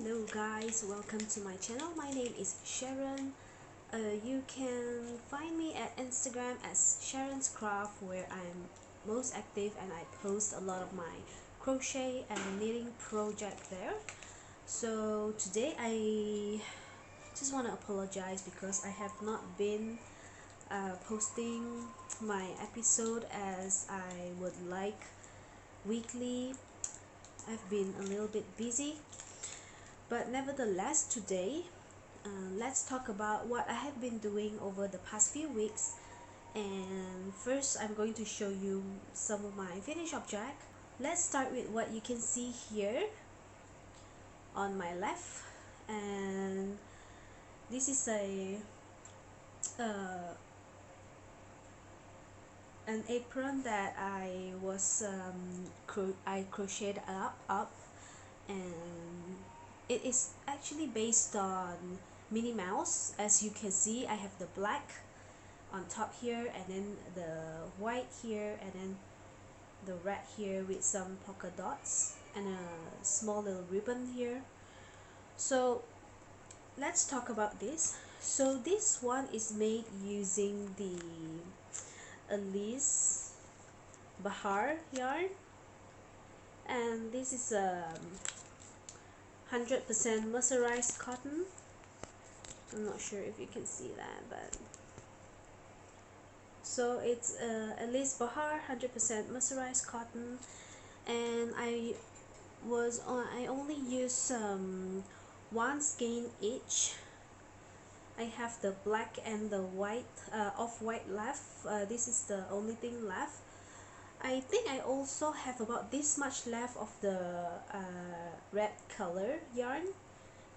Hello guys, welcome to my channel. My name is Sharon. You can find me at Instagram as Sharon's Craft, where I'm most active and I post a lot of my crochet and knitting project there. So today I just want to apologize because I have not been posting my episode as I would like weekly. I've been a little bit busy, but nevertheless today let's talk about what I have been doing over the past few weeks. And first I'm going to show you some of my finished object. Let's start with what you can see here on my left, and this is an apron that I crocheted up, and it is actually based on Minnie Mouse. As you can see, I have the black on top here, and then the white here, and then the red here with some polka dots and a small little ribbon here. So let's talk about this. So this one is made using the Alize Bahar yarn, and this is 100% mercerized cotton. I'm not sure if you can see that, but so it's Alize Bahar 100% mercerized cotton, and I only use one skein each. I have the black and the white off-white left. This is the only thing left. I think I also have about this much left of the red color yarn,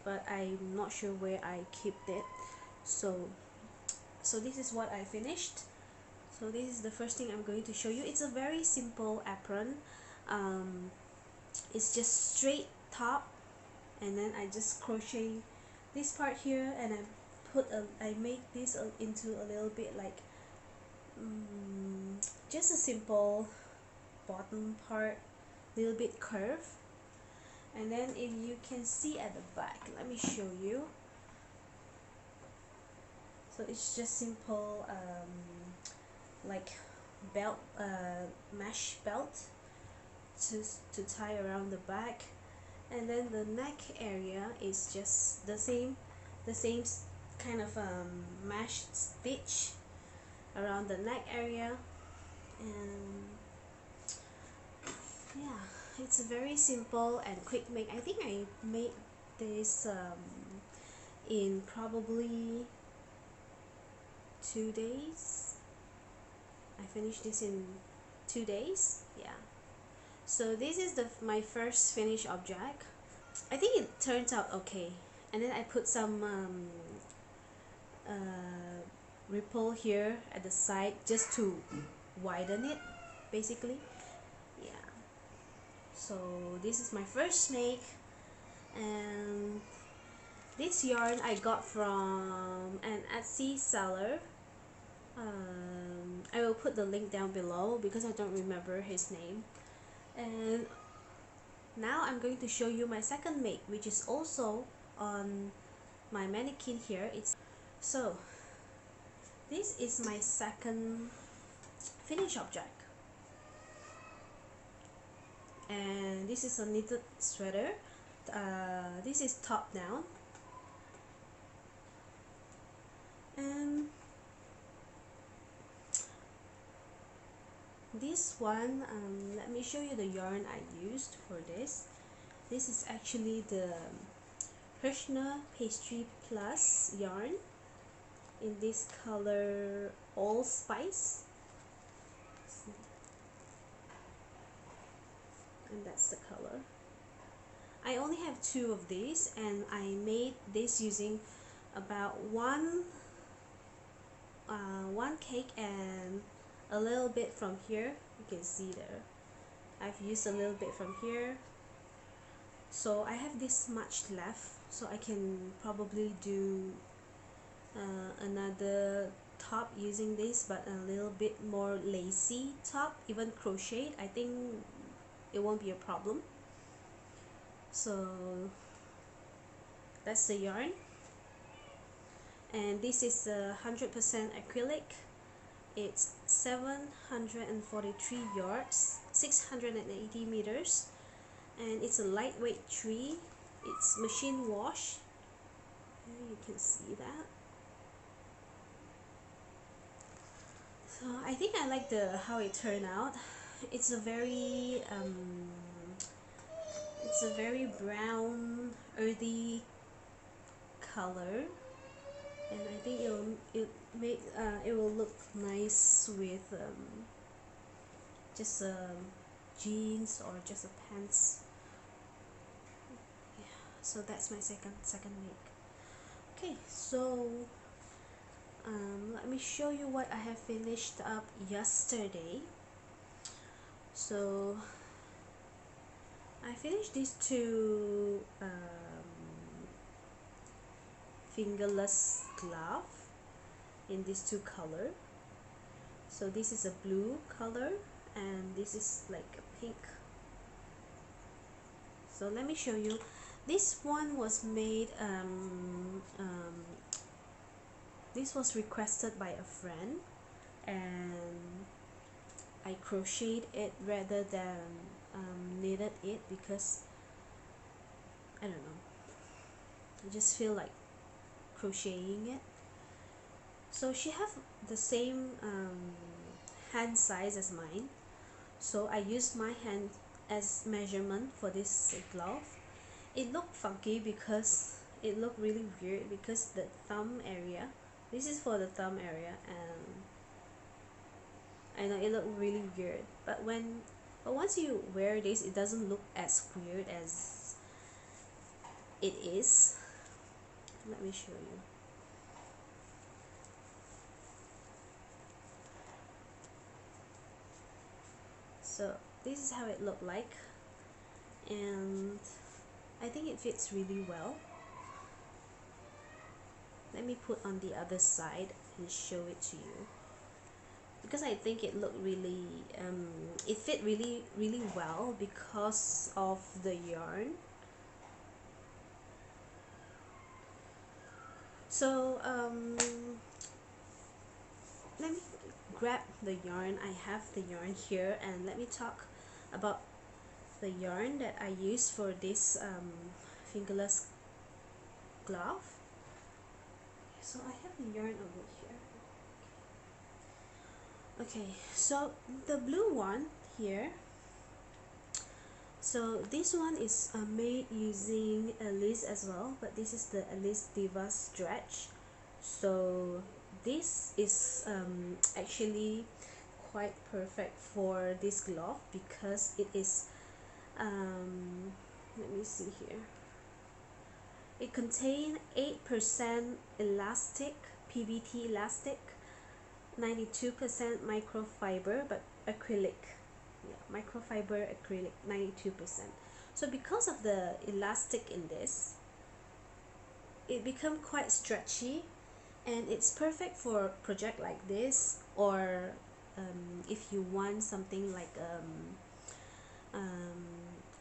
but I'm not sure where I kept it. So this is what I finished. So this is the first thing I'm going to show you. It's a very simple apron. It's just straight top, and then I just crochet this part here, and I made this into a little bit like just a simple bottom part, little bit curve. And then if you can see at the back, let me show you. So it's just simple like belt, mesh belt to tie around the back, and then the neck area is just the same kind of mesh stitch around the neck area. And yeah, it's a very simple and quick make. I think I made this in probably 2 days. I finished this in 2 days. Yeah. So this is my first finished object. I think it turns out okay. And then I put some ripple here at the side just to widen it, basically. Yeah. So this is my first make, and this yarn I got from an Etsy seller. I will put the link down below because I don't remember his name. And now I'm going to show you my second make, which is also on my mannequin here. So this is my second finished object, and this is a knitted sweater. This is top down, and this one, let me show you the yarn I used for this. This is actually the Hirschner Pastry Plus yarn in this color Allspice, and that's the color. I only have 2 of these, and I made this using about one cake and a little bit from here. You can see there I've used a little bit from here, so I have this much left, so I can probably do another top using this, but a little bit more lacy top, even crocheted. I think it won't be a problem. So that's the yarn. And this is 100% acrylic. It's 743 yards, 680 meters, and it's a lightweight tree. It's machine wash. You can see that. So I think I like how it turned out. It's a very brown, earthy color, and I think it will look nice with just jeans or just a pants. Yeah, so that's my second make. Okay, so let me show you what I have finished up yesterday. So I finished these two fingerless glove in these two color. So this is a blue color and this is like a pink. So let me show you. This one was made this was requested by a friend, and I crocheted it rather than knitted it because I don't know, I just feel like crocheting it. So she have the same hand size as mine, so I used my hand as measurement for this glove. It looked funky because it looked really weird because the thumb area, this is for the thumb area, and I know it looked really weird, but once you wear this, it doesn't look as weird as it is. Let me show you. So this is how it looked like, and I think it fits really well. Let me put on the other side and show it to you, because I think it looked really it fit really well because of the yarn. So let me grab the yarn. I have the yarn here, and let me talk about the yarn that I use for this fingerless glove. So I have the yarn over here. Okay, so the blue one here, so this one is made using Alize as well, but this is the Alize Diva stretch. So this is actually quite perfect for this glove because it is let me see here, it contains 8% elastic, PBT elastic, 92% microfiber, but acrylic, yeah, microfiber acrylic, 92%. So because of the elastic in this, it become quite stretchy, and it's perfect for project like this, or if you want something like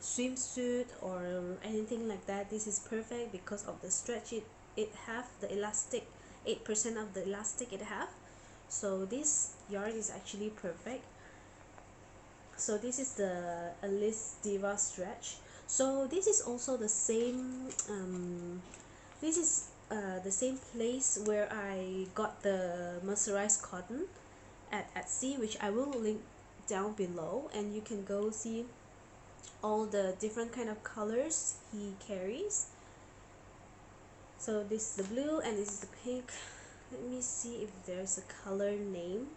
swimsuit or anything like that. This is perfect because of the stretch it have, the elastic, 8% of the elastic it have. So this yarn is actually perfect. So this is the Alize Diva stretch. So this is also the same this is the same place where I got the mercerized cotton at Etsy, which I will link down below, and you can go see all the different kind of colors he carries. So this is the blue and this is the pink. Let me see if there's a color name.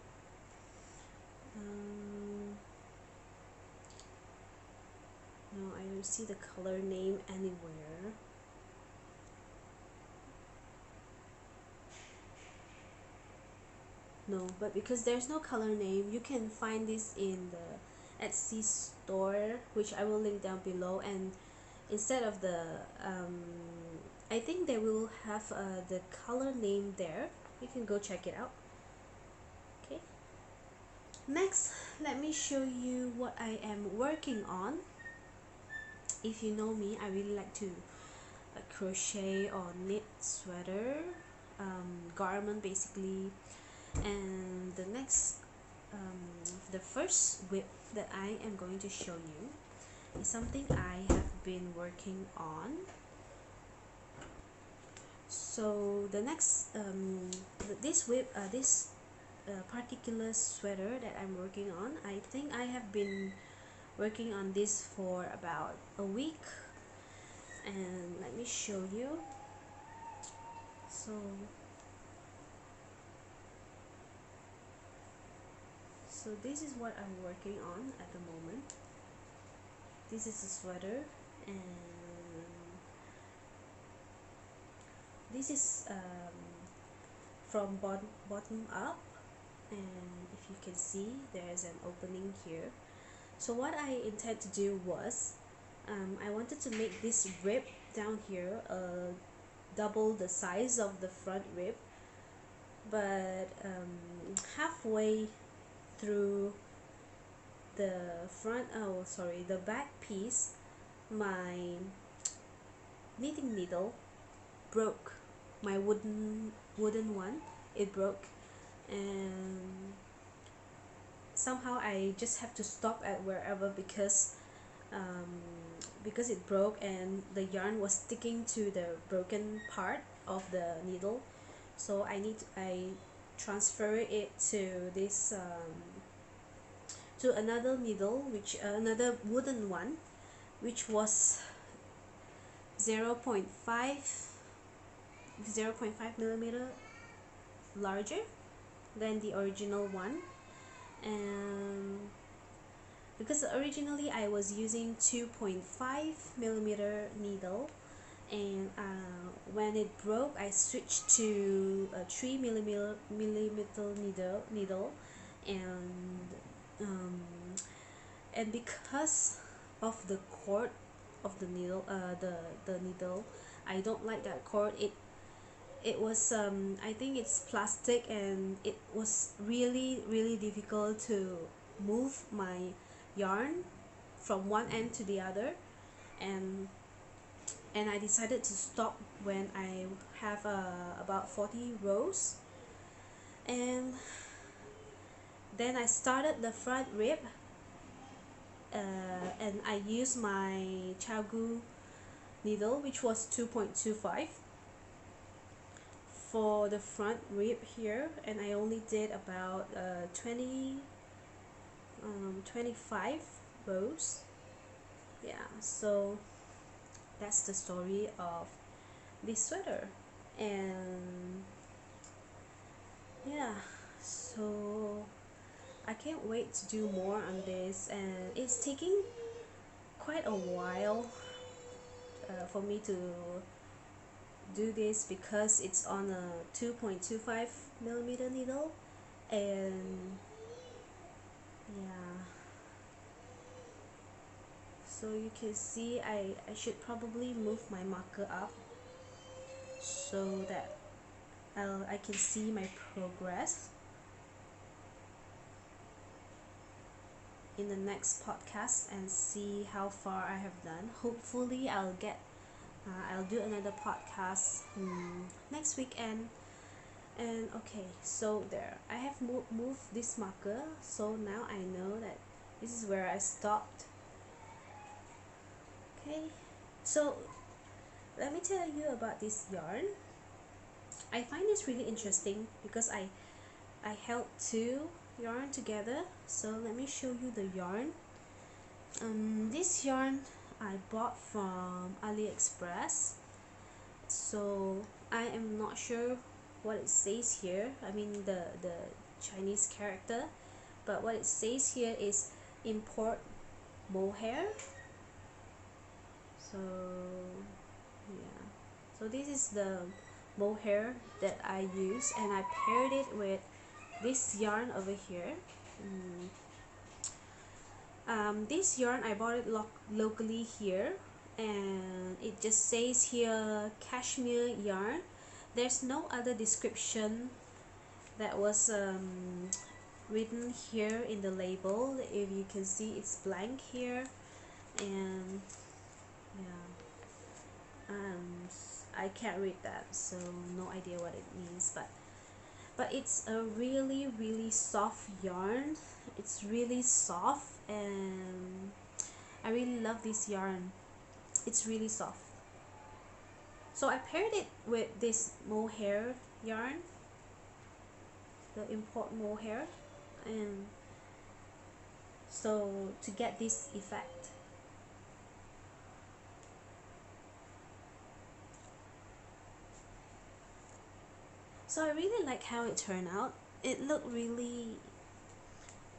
No, I don't see the color name anywhere. No, but because there's no color name, you can find this in the Etsy store, which I will link down below. And instead of the I think they will have the color name there. You can go check it out. Okay, next let me show you what I am working on. If you know me, I really like to a crochet or knit sweater garment basically. And the first whip that I am going to show you is something I have been working on. So the next this whip this particular sweater that I'm working on, I think I have been working on this for about a week, and let me show you. So this is what I'm working on at the moment. This is a sweater, and this is from bottom up, and if you can see, there's an opening here. So what I intend to do was I wanted to make this rib down here double the size of the front rib, but halfway through the the back piece, my knitting needle broke. My wooden one, it broke, and somehow I just have to stop at wherever because it broke and the yarn was sticking to the broken part of the needle. So I transfer it to this to another needle, which another wooden one, which was 0.5 millimeter larger than the original one. And because originally I was using 2.5 millimeter needle, and when it broke I switched to a 3 millimeter needle, and because of the cord of the needle, the needle, I don't like that cord. It was I think it's plastic, and it was really difficult to move my yarn from one end to the other, and I decided to stop when I have about 40 rows. And then I started the front rib, and I used my Chagu needle, which was 2.25 for the front rib here, and I only did about 25 rows. Yeah, so that's the story of this sweater. And yeah, so I can't wait to do more on this, and it's taking quite a while for me to do this because it's on a 2.25 millimeter needle. And yeah, so you can see I should probably move my marker up so that I can see my progress in the next podcast and see how far I have done. Hopefully I'll do another podcast next weekend. And okay, so there, I have moved this marker, so now I know that this is where I stopped. Okay, so let me tell you about this yarn. I find this really interesting because I held two yarn together. So let me show you the yarn. This yarn I bought from AliExpress. So I am not sure what it says here. I mean the Chinese character, but what it says here is import mohair. So yeah, so this is the mohair that I use, and I paired it with this yarn over here. This yarn I bought it locally here, and it just says here cashmere yarn. There's no other description that was written here in the label. If you can see, it's blank here. And yeah, I can't read that, so no idea what it means, but it's a really soft yarn. It's really soft, and I really love this yarn. It's really soft. So I paired it with this Mohair yarn, the import Mohair, and so to get this effect. So I really like how it turned out. It looked really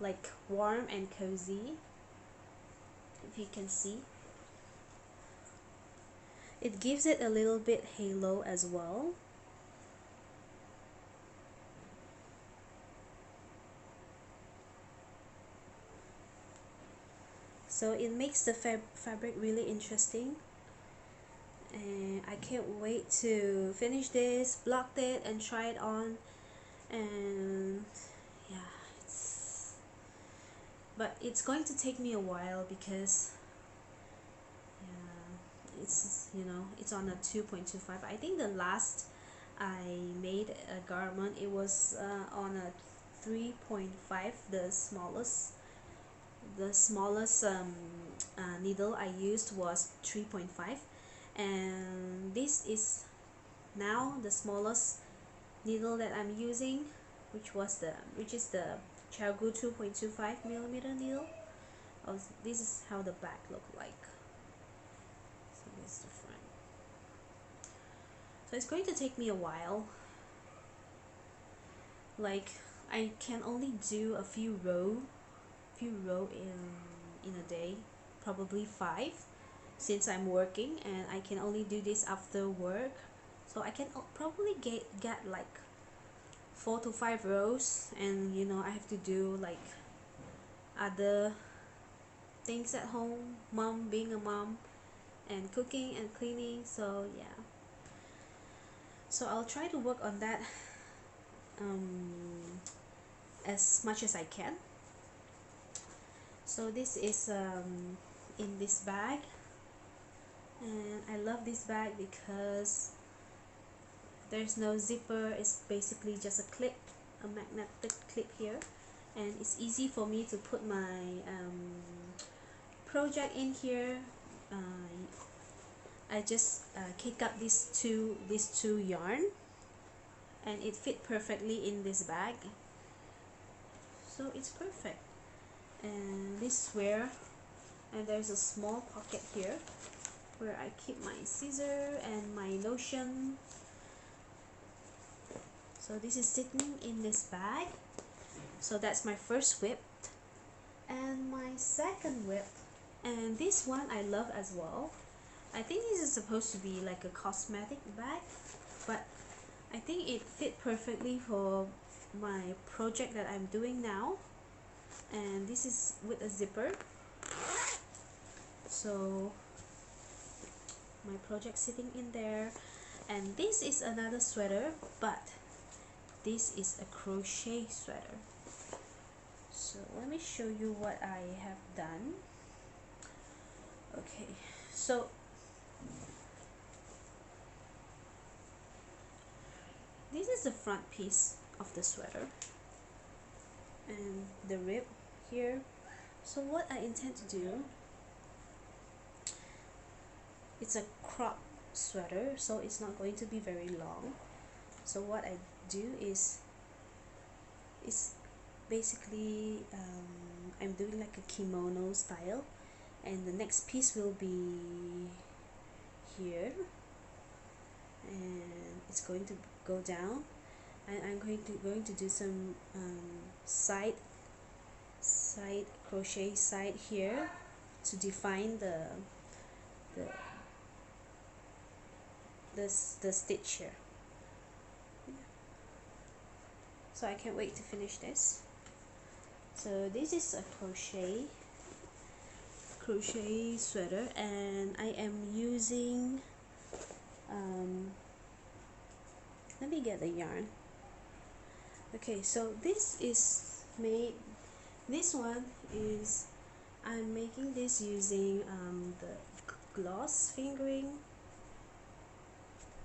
like warm and cozy, if you can see. It gives it a little bit halo as well. So it makes the fabric really interesting, and I can't wait to finish this, block it, and try it on. And yeah, but it's going to take me a while because it's, you know, it's on a 2.25. I think the last I made a garment, it was on a 3.5, the smallest needle I used was 3.5, and this is now the smallest needle that I'm using, which is the Chargu 2.25 millimeter needle. This is how the back look like. So this is the front. So it's going to take me a while. Like, I can only do a few row in a day, probably 5, since I'm working, and I can only do this after work. So I can probably get like 4 to 5 rows, and you know, I have to do like other things at home, being a mom, and cooking and cleaning. So yeah, so I'll try to work on that as much as I can. So this is in this bag, and I love this bag because there's no zipper. It's basically just a clip, a magnetic clip here, and it's easy for me to put my project in here. I just kick up these two yarn, and it fit perfectly in this bag, so it's perfect. And this is where, and there's a small pocket here where I keep my scissor and my lotion. So this is sitting in this bag. So that's my first whip, and my second whip, and this one I love as well. I think this is supposed to be like a cosmetic bag, but I think it fit perfectly for my project that I'm doing now. And this is with a zipper, so my project sitting in there. And this is another sweater, but this is a crochet sweater. So let me show you what I have done. Okay, so this is the front piece of the sweater and the rib here. So what I intend to do, it's a crop sweater, so it's not going to be very long. So what I do is basically I'm doing like a kimono style, and the next piece will be here, and it's going to go down, and I'm going to do some side crochet side here to define the stitch here. So I can't wait to finish this. So this is a crochet sweater, and I am using let me get the yarn. Okay, so this one is, I'm making this using the gloss fingering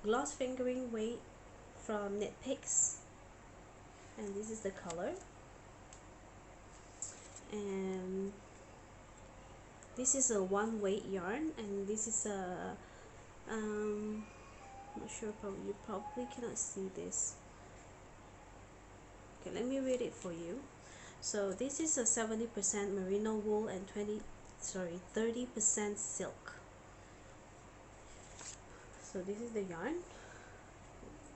gloss fingering weight from Knit Picks, and this is the color. And this is a one weight yarn, and this is a not sure, you probably cannot see this. Okay, let me read it for you. So this is a 70% merino wool and 30% silk. So this is the yarn.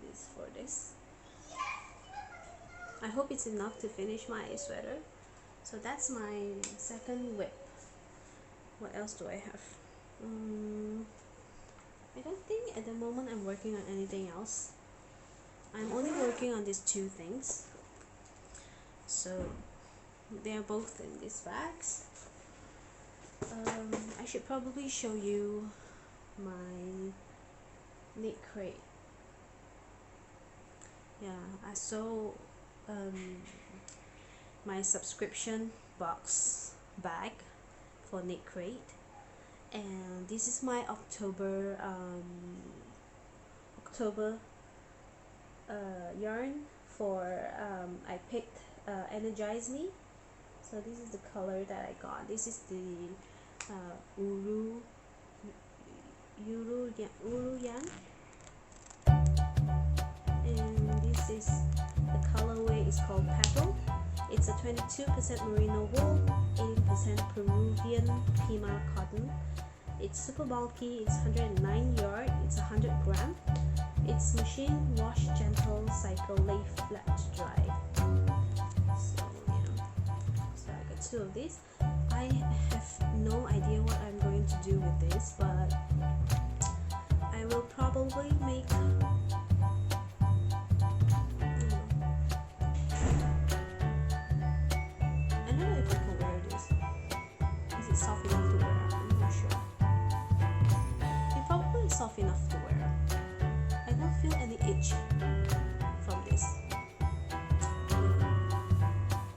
This for this. I hope it's enough to finish my sweater. So that's my second whip. What else do I have? I don't think at the moment I'm working on anything else. I'm only working on these two things. So they are both in these bags. I should probably show you my knit crate. Yeah, I saw my subscription box bag for knit crate, and this is my October yarn for I picked Energize Me. So this is the color that I got. This is the Uru Yarn, and this is the colorway is called Petal. It's a 22% merino wool, 80% Peruvian Pima cotton. It's super bulky. It's 109 yard. It's 100 gram. It's machine wash, gentle, cycle, lay flat, dry. So yeah, so I got two of these. I have no idea what I'm going to do with this, but I will probably make soft enough to wear. I'm not sure. It probably is soft enough to wear. I don't feel any itch from this. I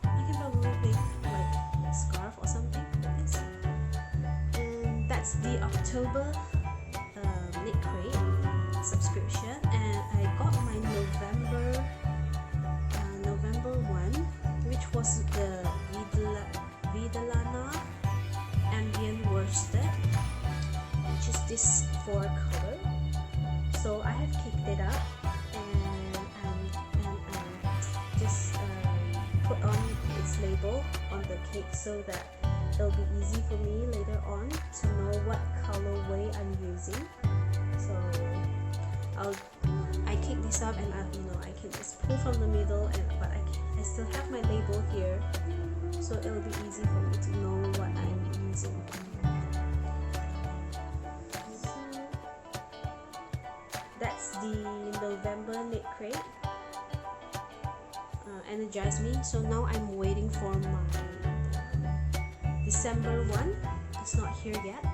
can probably make like a scarf or something like this. And that's the October knit crate subscription, and I got my November one, which was the Vidalana Ambient Worsted, which is this 4 color. So I have kicked it up and just put on its label on the cake so that it'll be easy for me later on to know what colorway I'm using. So I kick this up, and I can just pull from the middle, but I still have my label here, so it'll be easy for me to know what I'm using. So that's the November knit crate. Energize Me. So now I'm waiting for my December one. It's not here yet.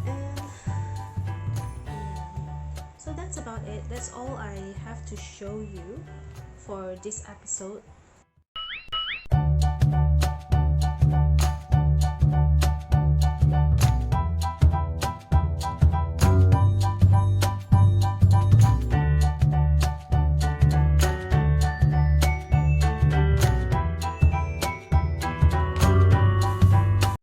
And so that's about it. That's all I have to show you for this episode.